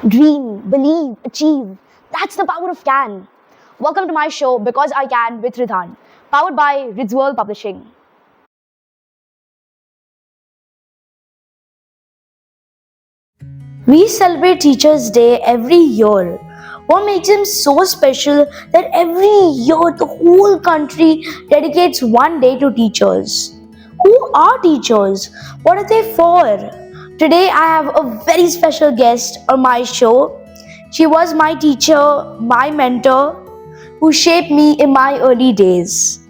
Dream, believe, achieve. That's the power of Can. Welcome to my show Because I Can with Ridhan, powered by Ridzworld Publishing. We celebrate Teachers' Day every year. What makes them so special that every year the whole country dedicates one day to teachers? Who are teachers? What are they for? Today I have a very special guest on my show. She was my teacher, my mentor, who shaped me in my early days.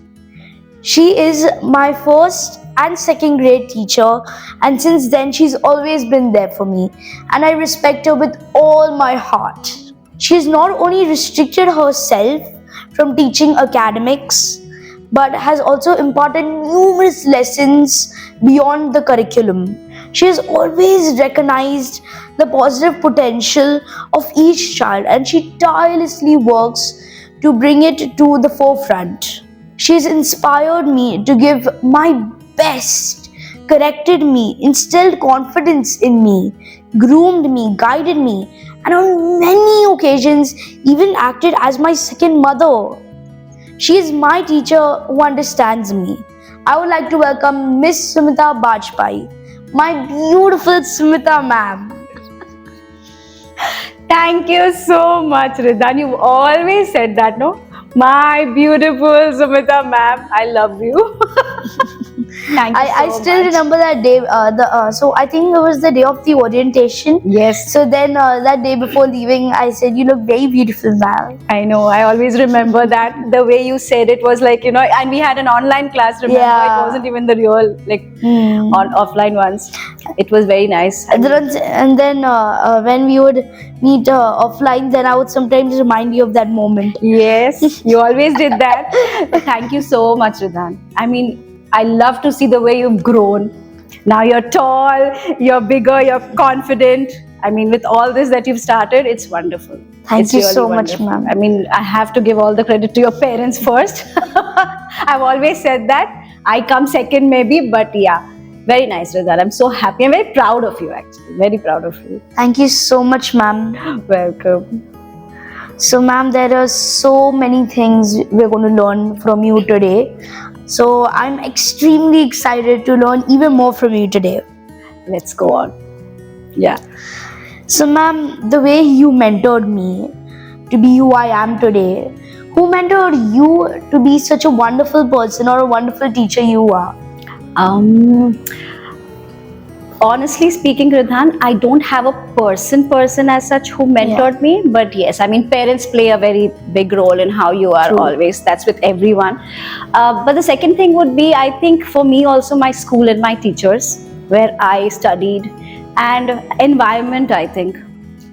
She is my first and second grade teacher, and since then, she's always been there for me, and I respect her with all my heart. She has not only restricted herself from teaching academics, but has also imparted numerous lessons beyond the curriculum. She has always recognized the positive potential of each child, and she tirelessly works to bring it to the forefront. She's inspired me to give my best, corrected me, instilled confidence in me, groomed me, guided me, and on many occasions even acted as my second mother. She is my teacher who understands me. I would like to welcome Miss Sumita Bajpai, my beautiful Sumita ma'am. Thank you so much, Ridhan. You've always said that, no? My beautiful Sumita ma'am, I love you. Thank you I so still much. remember that day. So I think it was the day of the orientation. Yes, So then that day before leaving, I said, "You look very beautiful, ma'am." I know. I always remember that. The way you said it was like, and we had an online class, remember? Yeah. It wasn't even the real, on offline ones. It was very nice. And then when we would meet offline, then I would sometimes remind you of that moment. Yes, you always did that. But thank you so much, Ridhan. I mean, I love to see the way you've grown. Now you're tall, you're bigger, you're confident. I mean, with all this that you've started, it's wonderful. Thank It's you really so much, wonderful. ma'am. I mean, I have to give all the credit to your parents first. I've always said that. I come second, maybe, but yeah, very nice, Ridhan. I'm so happy. I'm very proud of you, actually. Very proud of you. Thank you so much, ma'am. Welcome. So, ma'am, there are so many things we're going to learn from you today. So, I'm extremely excited to learn even more from you today. Let's go on. Yeah. So, ma'am, the way you mentored me to be who I am today, who mentored you to be such a wonderful person or a wonderful teacher you are? Honestly speaking, Ridhan, I don't have a person as such who mentored me, but yes, I mean, parents play a very big role in how you are. True. Always. That's with everyone. But the second thing would be, I think for me also, my school and my teachers, where I studied, and environment, I think,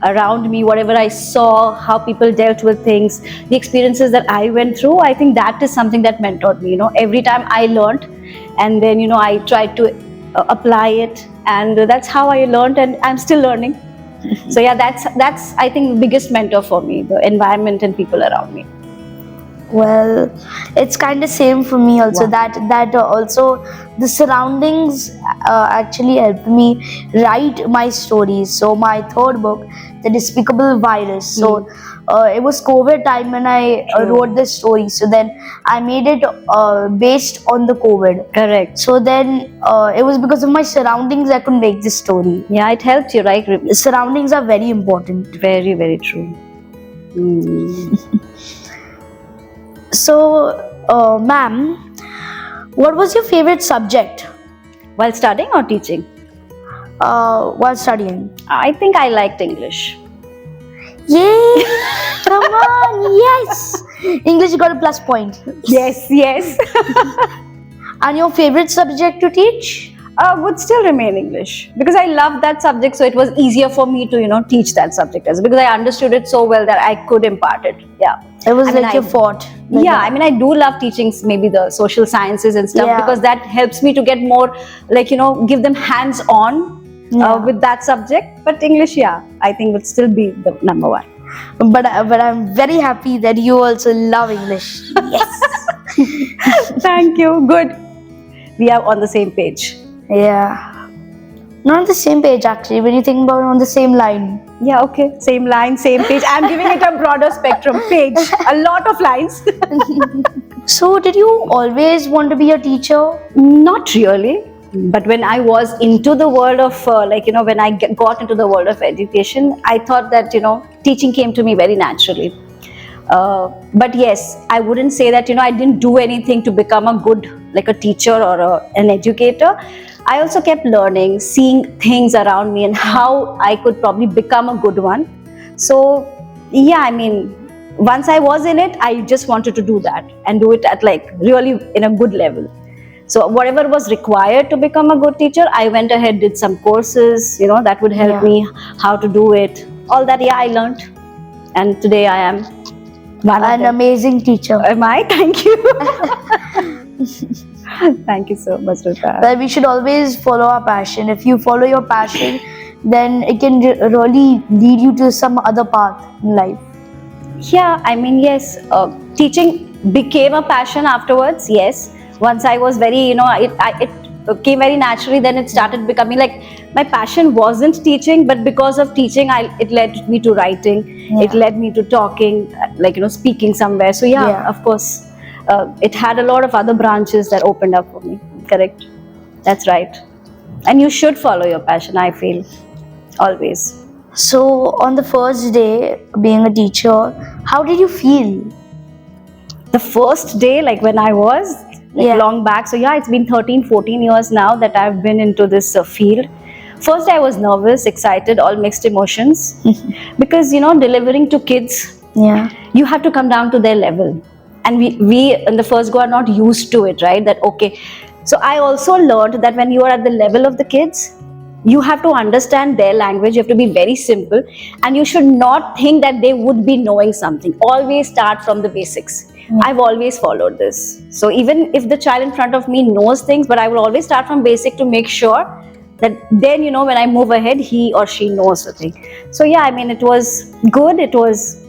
around me, whatever I saw, how people dealt with things, the experiences that I went through, I think that is something that mentored me. Every time I learned, and then I tried to apply it, and that's how I learned, and I'm still learning. So yeah, that's I think the biggest mentor for me, the environment and people around me. Well, it's kind of same for me also. Wow. That also the surroundings actually helped me write my stories. So my third book, The Despicable Virus. So it was COVID time when I True. wrote this story. So then I made it based on the COVID. Correct. So then it was because of my surroundings I could make this story. Yeah, it helped you, right? Surroundings are very important. Very, very true. So, ma'am, what was your favorite subject While studying or teaching? while studying? I think I liked English. Yay! Come on, yes! English, you got a plus point. Yes. And your favorite subject to teach? Would still remain English, because I loved that subject, so it was easier for me to teach that subject because I understood it so well that I could impart it. Yeah. It was I mean, like your fort. Like Yeah, I mean, I do love teaching maybe the social sciences and stuff, Yeah. because that helps me to get more, give them hands-on Yeah. with that subject. But English, yeah, I think would still be the number one. But I'm very happy that you also love English. Yes. Thank you. Good. We are on the same page. Yeah. Not on the same page actually. When you think about it, on the same line. Yeah, okay. Same line, same page. I'm giving it a broader spectrum. Page. A lot of lines. So, did you always want to be a teacher? Not really. But when I was into the world of, when I got into the world of education, I thought that, teaching came to me very naturally. But yes, I wouldn't say that, I didn't do anything to become a good, like a teacher or an educator. I also kept learning, seeing things around me and how I could probably become a good one. So, yeah, I mean, once I was in it, I just wanted to do that and do it at like really in a good level. So whatever was required to become a good teacher, I went ahead, did some courses, that would help me how to do it. All that, yeah, I learned. And today I am An amazing teacher. Am I? Thank you. Thank you so much, Rita. Well, we should always follow our passion. If you follow your passion, then it can really lead you to some other path in life. Yeah, I mean, yes, teaching became a passion afterwards. Yes, once I was very, it came very naturally. Then it started becoming like my passion wasn't teaching, but because of teaching, it led me to writing. Yeah. It led me to talking, speaking somewhere. So yeah. Of course, it had a lot of other branches that opened up for me. Correct, that's right. And you should follow your passion, I feel, always. So, on the first day being a teacher, how did you feel? The first day, like when I was long back, so yeah, it's been 13-14 years now that I've been into this field. First day I was nervous, excited, all mixed emotions because delivering to kids, you have to come down to their level, and we in the first go are not used to it, right? That okay. So I also learned that when you are at the level of the kids, you have to understand their language. You have to be very simple, and you should not think that they would be knowing something. Always start from the basics. I've always followed this. So even if the child in front of me knows things, but I will always start from basic to make sure that then when I move ahead, he or she knows the thing. So yeah, I mean, it was good. It was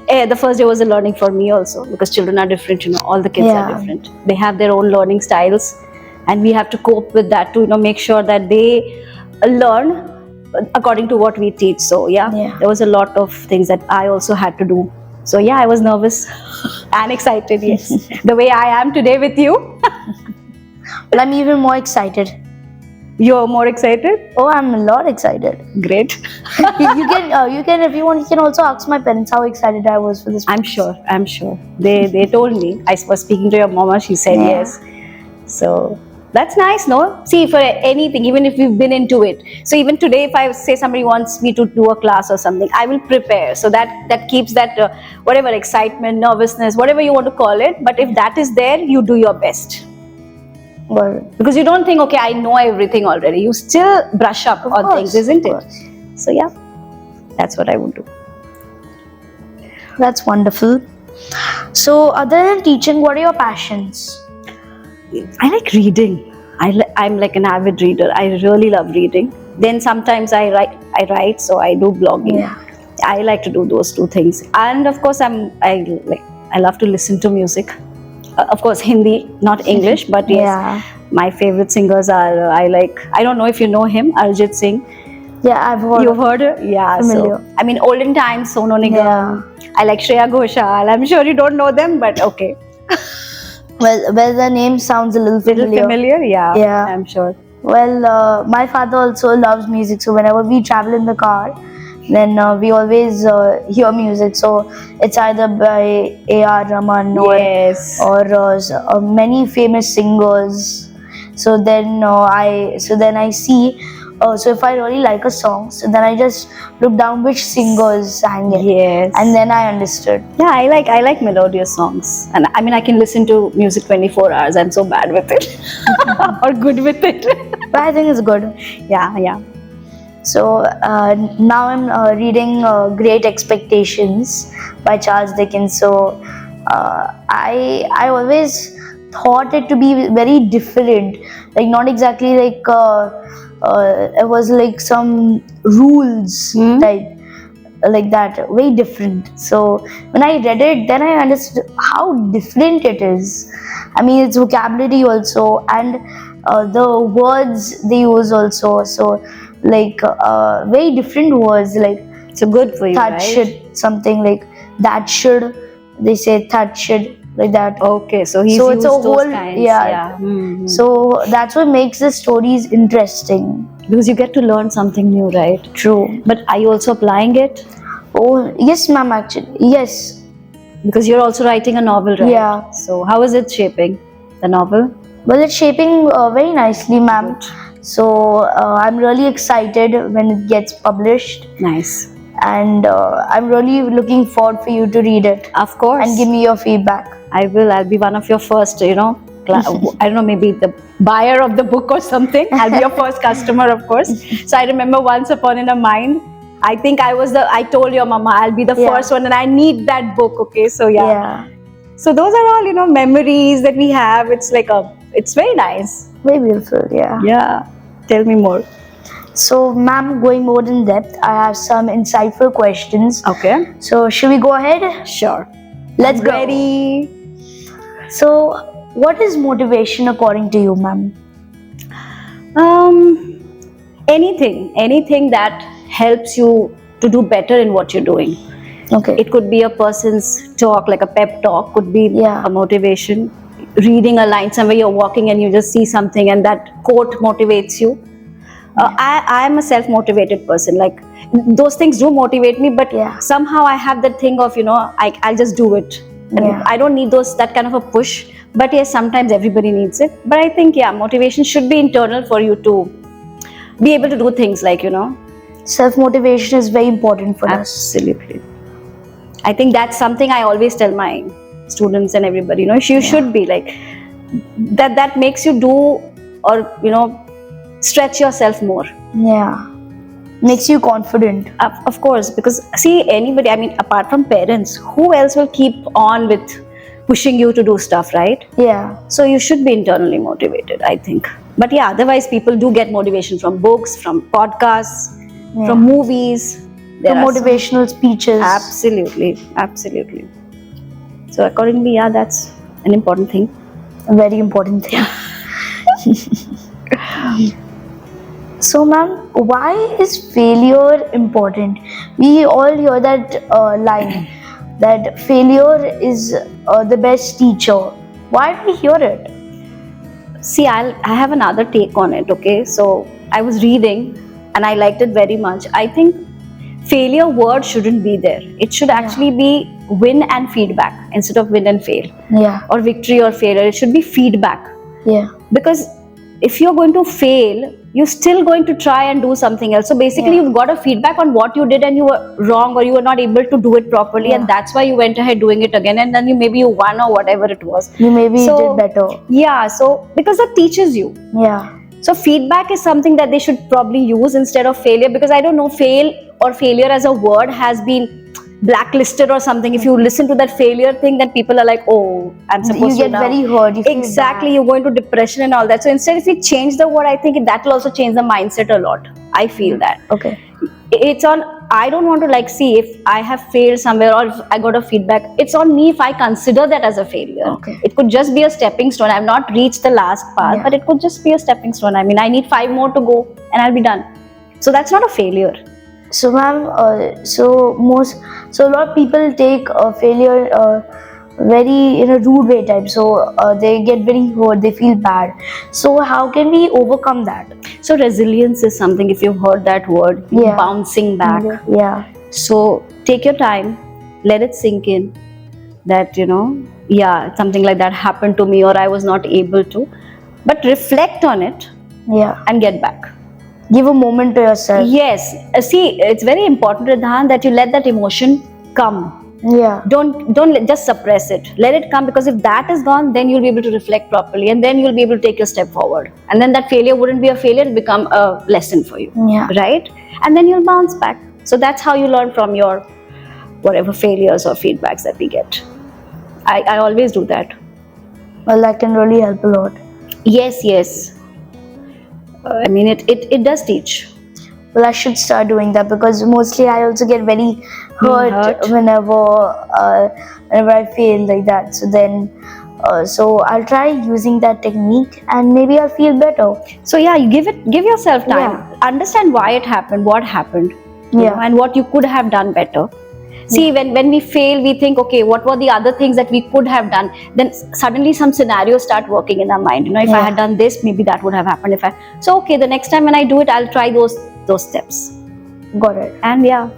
the first day was a learning for me also, because children are different. All the kids are different. They have their own learning styles, and we have to cope with that to make sure that they learn according to what we teach. So yeah, there was a lot of things that I also had to do. So yeah, I was nervous and excited. Yes, the way I am today with you. Well, I'm even more excited. You're more excited? Oh, I'm a lot excited. Great. you can if you want, you can also ask my parents how excited I was for this. I'm sure. They told me. I was speaking to your mama. She said yes. So that's nice, no? See, for anything, even if we've been into it. So even today, if I say somebody wants me to do a class or something, I will prepare. So that keeps that whatever excitement, nervousness, whatever you want to call it. But if that is there, you do your best. Well, because you don't think, okay, I know everything already. You still brush up on things, isn't it? So yeah, that's what I would do. That's wonderful. So other than teaching, what are your passions? I like reading. I'm like an avid reader. I really love reading. Then sometimes I write, so I do blogging. Yeah. I like to do those two things. And of course, I love to listen to music. Of course, Hindi, not English, but yes, my favorite singers are, I don't know if you know him, Arjit Singh. Yeah, I've heard. You've heard her? Yeah. Familiar. So, I mean, olden times, Sonu Nigam. I like Shreya Ghoshal. I'm sure you don't know them, but okay. Well, the name sounds a little familiar. Yeah, I'm sure. Well, my father also loves music, so whenever we travel in the car, then we always hear music. So it's either by A.R. Rahman or many famous singers. So then I see. So if I really like a song, so then I just look down which singers sang it. Yes. And then I understood. Yeah, I like melodious songs, and I mean I can listen to music 24 hours. I'm so bad with it, or good with it. But I think it's good. Yeah. So now I'm reading Great Expectations by Charles Dickens. So I always thought it to be very different, like not exactly like it was like some rules type like that, very different. So when I read it, then I understood how different it is. I mean, its vocabulary also, and the words they use also. So like very different words like So good for you, that right? should, something like that should. They say that should, like that. Okay, so he's So used it's a those whole- kinds. yeah. Mhm. So that's what makes the stories interesting. Because you get to learn something new, right? True. But are you also applying it? Oh yes, ma'am. Actually, yes. Because you're also writing a novel, right? Yeah. So how is it shaping the novel? Well, it's shaping very nicely, ma'am. Good. So I'm really excited when it gets published, Nice. and I'm really looking forward for you to read it Of course. and give me your feedback. I will. I'll be one of your first, I don't know, maybe the buyer of the book or something. I'll be your first customer, of course. So I remember once upon in a mind, I think I told your mama, I'll be the Yeah. first one and I need that book. Okay. So yeah. Yeah, So those are all, memories that we have. It's it's very nice. very beautiful. Yeah. Yeah. Tell me more. So, ma'am, going more in depth, I have some insightful questions. Okay. So, should we go ahead? Sure. Let's go. Ready. So, what is motivation according to you, ma'am? Anything that helps you to do better in what you're doing. Okay. It could be a person's talk, like a pep talk, could be Yeah. a motivation. Reading a line somewhere, you're walking and you just see something and that quote motivates you. I'm a self-motivated person. Like those things do motivate me, but Yeah. somehow I have that thing of, I'll just do it. And Yeah. I don't need that kind of a push. But yes, sometimes everybody needs it. But I think, motivation should be internal for you to be able to do things like, Self-motivation is very important for us. Absolutely. I think that's something I always tell my students and everybody, you should be like that makes you do or, stretch yourself more. Yeah. Makes you confident. Of course, because see, anybody, I mean, apart from parents, who else will keep on with pushing you to do stuff, right? Yeah. So you should be internally motivated, I think. But yeah, otherwise people do get motivation from books, from podcasts, Yeah. from movies. There From are motivational speeches. Absolutely. So accordingly, that's an important thing. A very important thing. So, ma'am, why is failure important? We all hear that line that failure is the best teacher. Why do we hear it? See, I have another take on it, okay? So I was reading and I liked it very much. I think failure word shouldn't be there. It should actually be win and feedback instead of win and fail, Yeah. or victory or failure. It should be feedback. Yeah. Because if you're going to fail, you're still going to try and do something else. So basically, Yeah. you've got a feedback on what you did and you were wrong or you were not able to do it properly, and Yeah. that's why you went ahead doing it again, and then you won or whatever it was. You maybe So- did better. Yeah, so because that teaches you. Yeah. So feedback is something that they should probably use instead of failure, because I don't know, fail or failure as a word has been blacklisted or something. If you listen to that failure thing, then people are like, oh, I'm supposed You to get now. very hurt. You feel Exactly, bad. you go into depression and all that. So instead, if we change the word, I think that will also change the mindset a lot. I feel that. Okay. It's on, I don't want to see if I have failed somewhere or if I got a feedback. It's on me if I consider that as a failure. Okay. It could just be a stepping stone. I've not reached the last path, Yeah. but it could just be a stepping stone. I mean, I need 5 more to go and I'll be done. So that's not a failure. So, ma'am, so a lot of people take failure very in a rude way type. So they get very hurt. They feel bad. So how can we overcome that? So resilience is something, if you've heard that word, Yeah. bouncing back. Yeah. So take your time, let it sink in that, something like that happened to me or I was not able to. But reflect on it Yeah. and get back. Give a moment to yourself. Yes. See, it's very important, Ridhan, that you let that emotion come. Yeah. Don't just suppress it. Let it come, because if that is gone, then you'll be able to reflect properly and then you'll be able to take your step forward. And then that failure wouldn't be a failure, it'll become a lesson for you. Yeah. Right? And then you'll bounce back. So that's how you learn from your whatever failures or feedbacks that we get. I always do that. Well, that can really help a lot. Yes. I mean, it does teach. Well, I should start doing that, because mostly I also get very hurt hurt. whenever I fail like that. So then So I'll try using that technique, and maybe I'll feel better. So yeah, you give yourself time. Understand why it happened, what happened, you Yeah. know, and what you could have done better. See, when we fail, we think, okay, what were the other things that we could have done? Then suddenly some scenarios start working in our mind. You know, if I Yeah. had done this, maybe that would have happened. If I so okay, the next time when I do it, I'll try those steps. Got it. And yeah,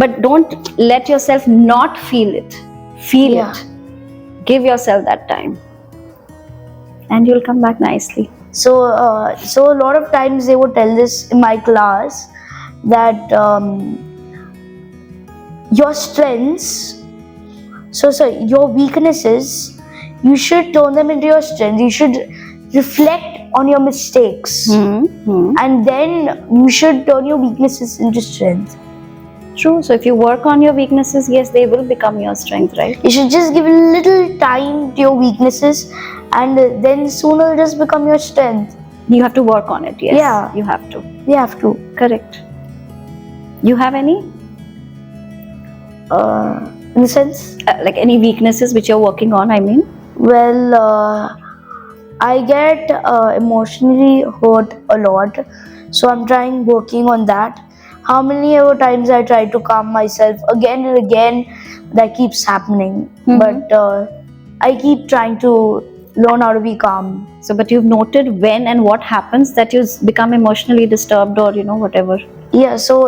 but don't let yourself not feel it. Feel Yeah. it. Give yourself that time, and you'll come back nicely. So, so a lot of times they would tell this in my class that your strengths, sorry, your weaknesses, you should turn them into your strengths. You should reflect on your mistakes, and then you should turn your weaknesses into strength. True. So if you work on your weaknesses, yes, they will become your strength, right? You should just give a little time to your weaknesses, and then soon it'll just become your strength. You have to work on it. Yes. Yeah. You have to. You have to. Correct. You have any In a sense, like any weaknesses which you're working on? I mean, well, I get emotionally hurt a lot, so I'm working on that. How many ever times I try to calm myself again and again, that keeps happening. But I keep trying to learn how to be calm. so but you've noted when and what happens that you become emotionally disturbed, or you know, whatever. Yeah. So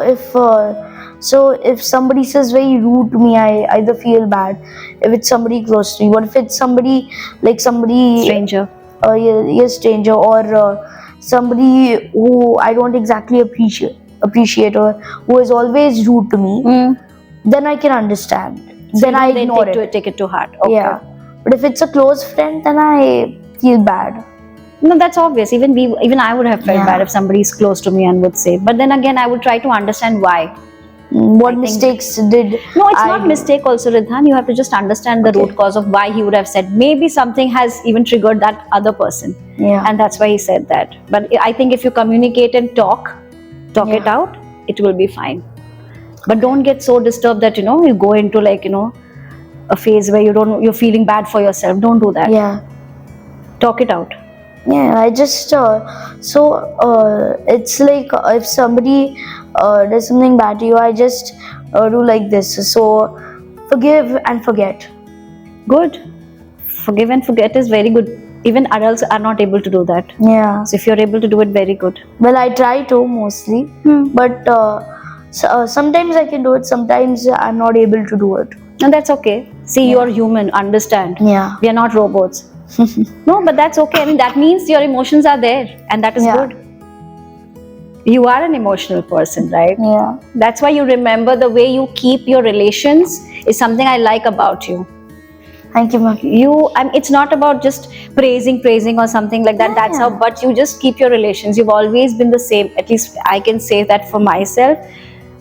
if somebody says very rude to me, I either feel bad. If it's somebody close to me, what if it's somebody like somebody Stranger. a stranger, or somebody who I don't exactly appreciate, or who is always rude to me, then I can understand. Then I ignore it. Take it to heart. Okay. Yeah. But if it's a close friend, then I feel bad. No, that's obvious. Even I would have felt Yeah. bad if somebody is close to me and would say. But then again, I would try to understand why. What I think- mistakes did No, it's I not do? mistake also, Ridhan. You have to just understand the Okay. root cause of why he would have said. Maybe something has even triggered that other person. Yeah. And that's why he said that. But I think if you communicate and talk Yeah. it out, it will be fine. But don't get so disturbed that, you know, you go into like, you know, a phase where you're feeling bad for yourself. Don't do that. Yeah. Talk it out. Yeah, I just it's like if somebody does something bad to you, I just do like this. So forgive and forget. Good. Forgive and forget is very good. Even adults are not able to do that. Yeah. So if you're able to do it, very good. Well, I try to mostly, but sometimes I can do it. Sometimes I'm not able to do it. And that's okay. See, you're human. Understand. Yeah. We are not robots. No, but that's okay. I mean, that means your emotions are there, and that is Yeah. good. You are an emotional person, right? Yeah. That's why you remember the way you keep your relations is something I like about you. Thank you, ma'am. It's not about just praising or something like that. That's how, Yeah. but you just keep your relations. You've always been the same. At least I can say that for myself.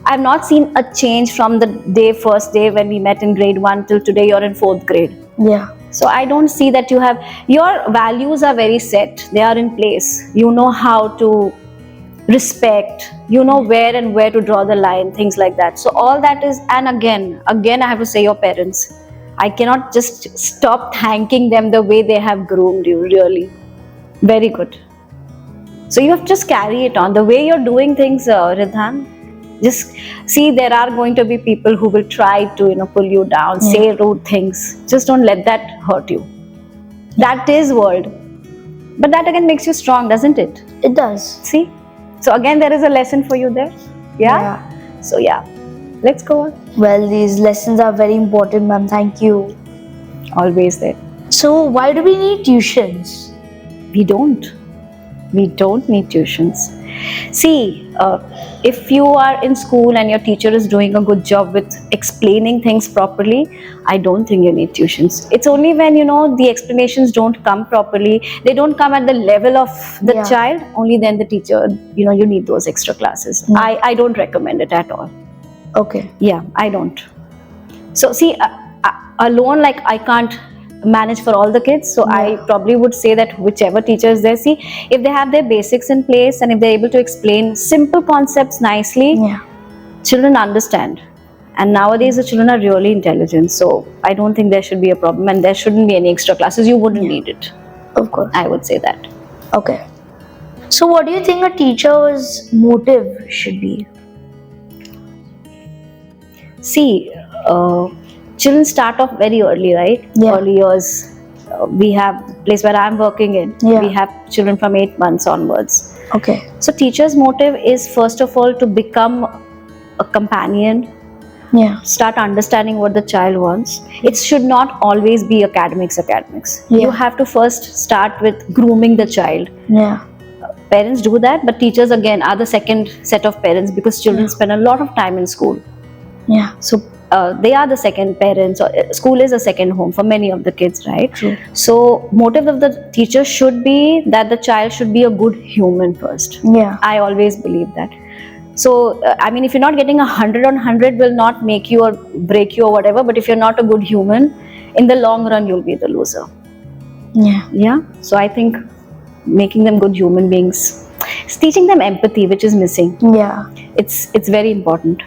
I've not seen a change from the first day when we met in grade 1 till today you're in 4th grade. Yeah. So I don't see that your values are very set. They are in place. You know how to respect, you know where to draw the line, things like that. So all that is, and again I have to say, your parents. I cannot just stop thanking them the way they have groomed you, really. Very good. So you have to just carry it on. The way you're doing things, Ridhan, just see, there are going to be people who will try to, you know, pull you down, say rude things. Just don't let that hurt you. That is world. But that again makes you strong, doesn't it? It does. See? So again, there is a lesson for you there. Yeah? So yeah, let's go on. Well, these lessons are very important, ma'am. Thank you. Always there. So why do we need tuitions? We don't need tuitions. See, if you are in school and your teacher is doing a good job with explaining things properly, I don't think you need tuitions. It's only when, you know, the explanations don't come properly, they don't come at the level of the Yeah. child, only then the teacher, you know, you need those extra classes. I don't recommend it at all. Okay. Yeah, I don't. So see, alone, like, I can't manage for all the kids, so I probably would say that whichever teacher is there, see, if they have their basics in place and if they're able to explain simple concepts nicely, Yeah. children understand. And nowadays the children are really intelligent, so I don't think there should be a problem, and there shouldn't be any extra classes. You wouldn't need it. Of course. I would say that. Okay. So, what do you think a teacher's motive should be? See, children start off very early, right? Yeah. Early years. We have the place where I'm working in. Yeah. We have children from 8 months onwards. Okay. So teacher's motive is first of all to become a companion, Yeah. start understanding what the child wants. It should not always be academics. Yeah. You have to first start with grooming the child. Yeah. Parents do that, but teachers again are the second set of parents, because children spend a lot of time in school. Yeah. So they are the second parents, or school is a second home for many of the kids, right? True. So motive of the teacher should be that the child should be a good human first. Yeah. I always believe that. So I mean, if you're not getting 100 on 100 will not make you or break you or whatever, but if you're not a good human, in the long run you'll be the loser. Yeah. Yeah. So I think making them good human beings, it's teaching them empathy, which is missing. Yeah. It's very important.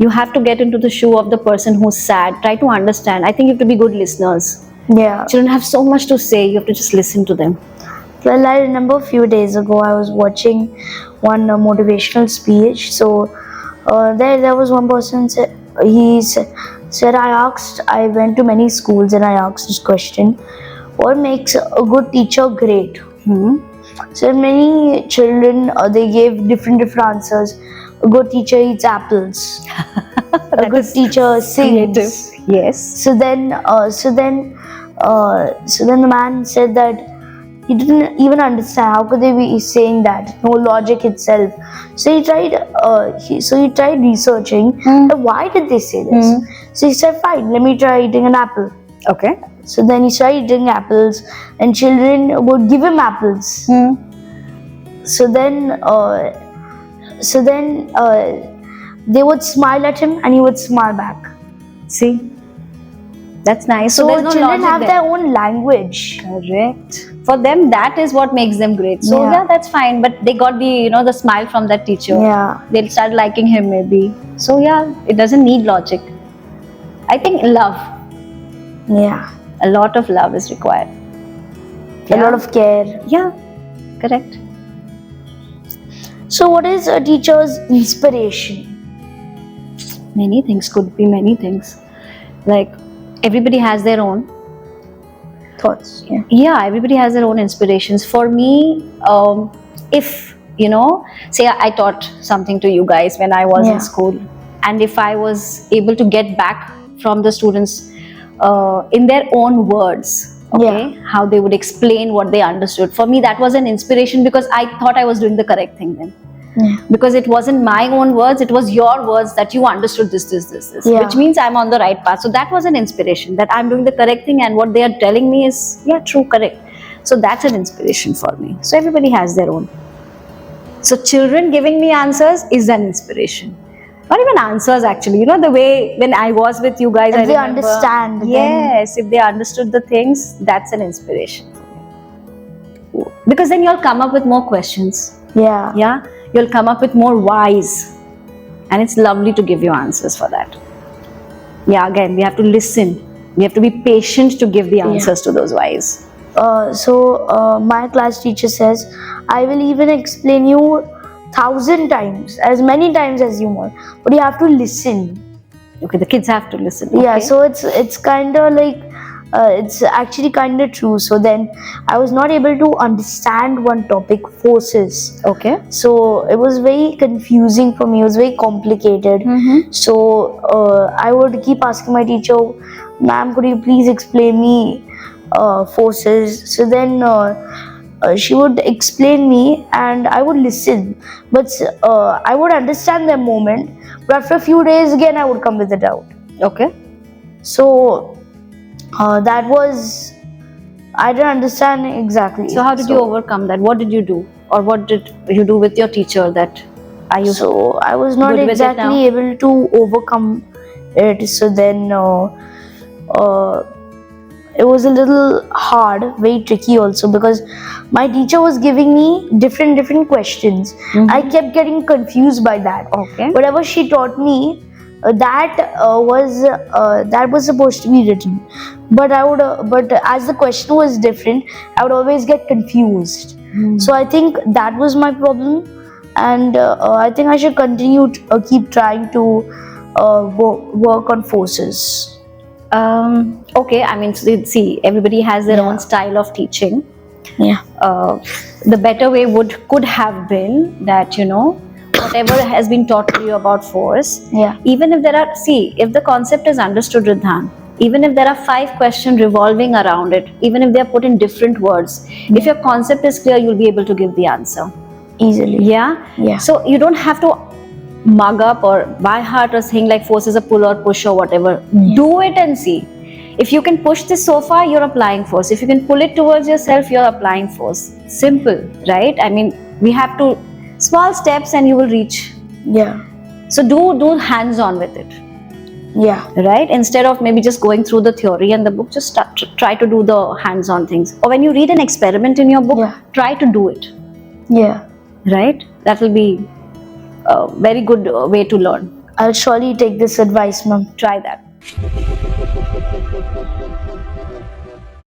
You have to get into the shoe of the person who's sad. Try to understand. I think you have to be good listeners. Yeah. Children have so much to say. You have to just listen to them. Well, I remember a few days ago I was watching one motivational speech. So there was one person said I went to many schools and I asked this question: what makes a good teacher great? So many children they gave different answers. A good teacher eats apples. A good teacher sings. Yes. So then the man said that he didn't even understand how could they be saying that, no logic itself. So he tried researching why did they say this. So he said, fine, let me try eating an apple. Okay. So then he started eating apples and children would give him apples. So then they would smile at him and he would smile back. See, that's nice. So there's no children logic have there. their own language. Correct. For them, that is what makes them great. So Yeah. yeah, that's fine. But they got the smile from that teacher. Yeah. They'll start liking him maybe. So yeah, it doesn't need logic. I think love. Yeah. A lot of love is required. A lot of care. Yeah, correct. So what is a teacher's inspiration? Many things, could be many things. Like everybody has their own. Thoughts. Yeah. Yeah, everybody has their own inspirations. For me, if say I taught something to you guys when I was Yeah. in school, and if I was able to get back from the students in their own words, okay, how they would explain what they understood, for me that was an inspiration, because I thought I was doing the correct thing then. Yeah. Because it wasn't my own words, it was your words that you understood this, Yeah. which means I'm on the right path. So that was an inspiration, that I'm doing the correct thing and what they are telling me is, yeah, true, correct. So that's an inspiration for me. So everybody has their own. So children giving me answers is an inspiration. Not even answers actually, the way when I was with you guys, If I they remember. understand, then- Yes, if they understood the things, that's an inspiration. Because then you'll come up with more questions. Yeah. Yeah, you'll come up with more whys, and it's lovely to give you answers for that. Yeah, again, we have to listen. We have to be patient to give the answers to those whys. My class teacher says, I will even explain you 1,000 times, as many times as you want, but you have to listen. Okay, the kids have to listen. Yeah, okay? so it's kind of like it's actually kind of true. So then I was not able to understand one topic, forces. Okay. So it was very confusing for me. It was very complicated. So I would keep asking my teacher, ma'am, could you please explain me forces? So then she would explain me and I would listen. But I would understand the moment. But after a few days again, I would come with a doubt. Okay. So that was, I didn't understand exactly. So how did you overcome that? What did you do? Or what did you do with your teacher that are you So I was not good with it now? exactly able to overcome it. So then it was a little hard, very tricky also, because my teacher was giving me different questions. I kept getting confused by that. Okay. Whatever she taught me, that was supposed to be written, but but as the question was different, I would always get confused. So I think that was my problem, and I think I should continue to keep trying to work on forces. Okay, I mean, see, everybody has their Yeah. own style of teaching. Yeah. The better way could have been that, whatever has been taught to you about force, Yeah. even if if the concept is understood, Ridhan, even if there are 5 questions revolving around it, even if they are put in different words, if your concept is clear, you'll be able to give the answer. Easily. Yeah. Yeah. So you don't have to mug up or by heart a thing like force is a pull or push or whatever. Yeah. Do it and see. If you can push this so far, you're applying force. If you can pull it towards yourself, you're applying force. Simple, right? I mean, we have to small steps and you will reach. Yeah. So do hands-on with it, Yeah. right? Instead of maybe just going through the theory and the book, just try to do the hands-on things. Or when you read an experiment in your book, Yeah. try to do it, Yeah. right? That will be a very good way to learn. I'll surely take this advice, ma'am. Try that.